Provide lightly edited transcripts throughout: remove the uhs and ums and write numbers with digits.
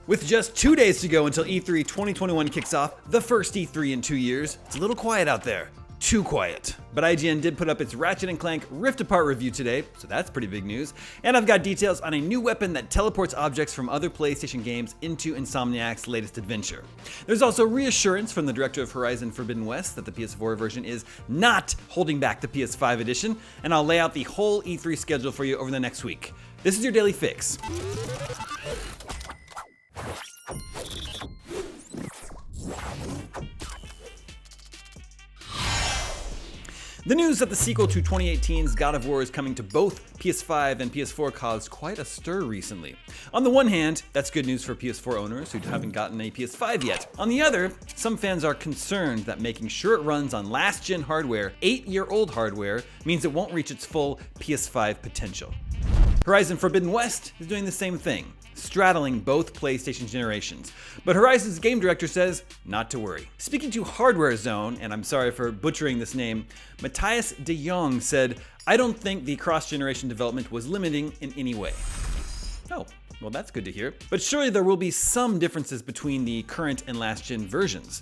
With just 2 days to go until E3 2021 kicks off, the first E3 in 2 years, it's a little quiet out there. Too quiet. But IGN did put up its Ratchet and Clank Rift Apart review today, so that's pretty big news. And I've got details on a new weapon that teleports objects from other PlayStation games into Insomniac's latest adventure. There's also reassurance from the director of Horizon Forbidden West that the PS4 version is not holding back the PS5 edition, and I'll lay out the whole E3 schedule for you over the next week. This is your Daily Fix. The news that the sequel to 2018's God of War is coming to both PS5 and PS4 caused quite a stir recently. On the one hand, that's good news for PS4 owners who haven't gotten a PS5 yet. On the other, some fans are concerned that making sure it runs on last-gen hardware, 8-year-old hardware, means it won't reach its full PS5 potential. Horizon Forbidden West is doing the same thing, straddling both PlayStation generations. But Horizon's game director says not to worry. Speaking to Hardware Zone, and I'm sorry for butchering this name, Matthias de Jong said, "I don't think the cross-generation development was limiting in any way." Oh, well that's good to hear. But surely there will be some differences between the current and last-gen versions.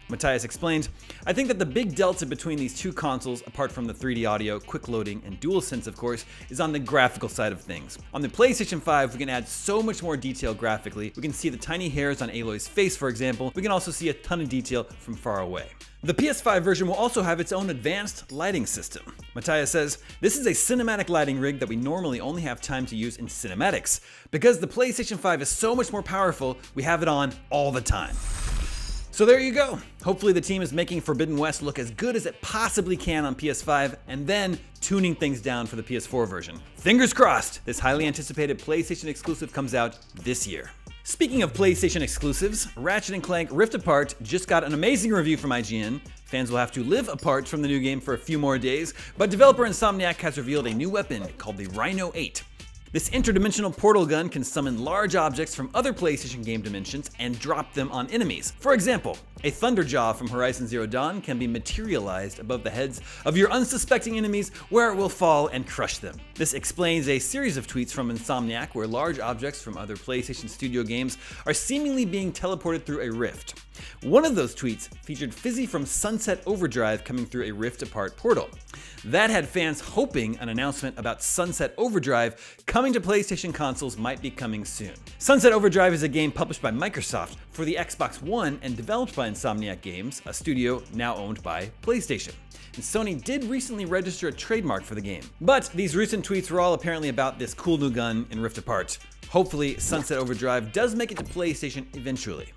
Matthias explained, "I think that the big delta between these two consoles, apart from the 3D audio, quick loading, and DualSense of course, is on the graphical side of things. On the PlayStation 5, we can add so much more detail graphically. We can see the tiny hairs on Aloy's face, for example. We can also see a ton of detail from far away." The PS5 version will also have its own advanced lighting system. Matthias says, "This is a cinematic lighting rig that we normally only have time to use in cinematics. Because the PlayStation 5 is so much more powerful, we have it on all the time." So there you go. Hopefully the team is making Forbidden West look as good as it possibly can on PS5 and then tuning things down for the PS4 version. Fingers crossed, this highly anticipated PlayStation exclusive comes out this year. Speaking of PlayStation exclusives, Ratchet and Clank Rift Apart just got an amazing review from IGN. Fans will have to live apart from the new game for a few more days, but developer Insomniac has revealed a new weapon called the Rhino 8. This interdimensional portal gun can summon large objects from other PlayStation game dimensions and drop them on enemies. For example, a Thunderjaw from Horizon Zero Dawn can be materialized above the heads of your unsuspecting enemies where it will fall and crush them. This explains a series of tweets from Insomniac where large objects from other PlayStation Studio games are seemingly being teleported through a rift. One of those tweets featured Fizzy from Sunset Overdrive coming through a Rift Apart portal. That had fans hoping an announcement about Sunset Overdrive coming to PlayStation consoles might be coming soon. Sunset Overdrive is a game published by Microsoft for the Xbox One and developed by Insomniac Games, a studio now owned by PlayStation. And Sony did recently register a trademark for the game. But these recent tweets were all apparently about this cool new gun in Rift Apart. Hopefully, Sunset Overdrive does make it to PlayStation eventually.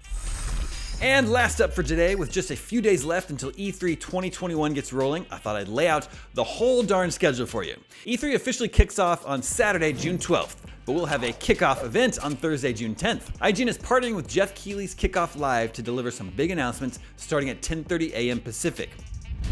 And last up for today, with just a few days left until E3 2021 gets rolling, I thought I'd lay out the whole darn schedule for you. E3 officially kicks off on Saturday, June 12th, but we'll have a kickoff event on Thursday, June 10th. IGN is partnering with Jeff Keighley's Kickoff Live to deliver some big announcements starting at 10:30 a.m. Pacific.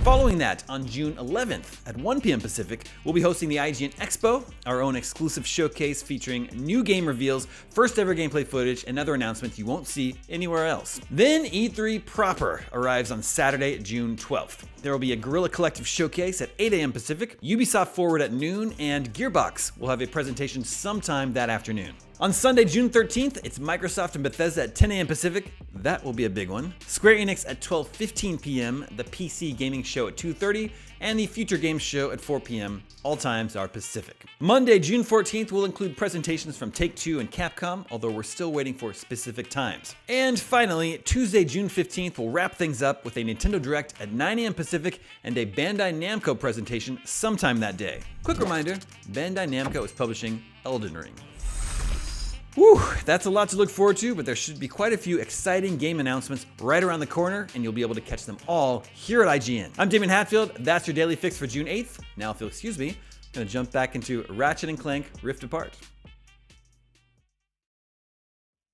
Following that, on June 11th at 1 p.m. Pacific, we'll be hosting the IGN Expo, our own exclusive showcase featuring new game reveals, first ever gameplay footage, and other announcements you won't see anywhere else. Then E3 proper arrives on Saturday, June 12th. There will be a Guerrilla Collective showcase at 8 a.m. Pacific, Ubisoft Forward at noon, and Gearbox will have a presentation sometime that afternoon. On Sunday, June 13th, it's Microsoft and Bethesda at 10 a.m. Pacific. That will be a big one. Square Enix at 12:15 p.m., the PC Gaming Show at 2:30, and the Future Games Show at 4 p.m. All times are Pacific. Monday, June 14th will include presentations from Take-Two and Capcom, although we're still waiting for specific times. And finally, Tuesday, June 15th will wrap things up with a Nintendo Direct at 9 a.m. Pacific and a Bandai Namco presentation sometime that day. Quick reminder, Bandai Namco is publishing Elden Ring. Whew, that's a lot to look forward to, but there should be quite a few exciting game announcements right around the corner, and you'll be able to catch them all here at IGN. I'm Damon Hatfield, that's your Daily Fix for June 8th. Now, if you'll excuse me, I'm gonna jump back into Ratchet and Clank Rift Apart.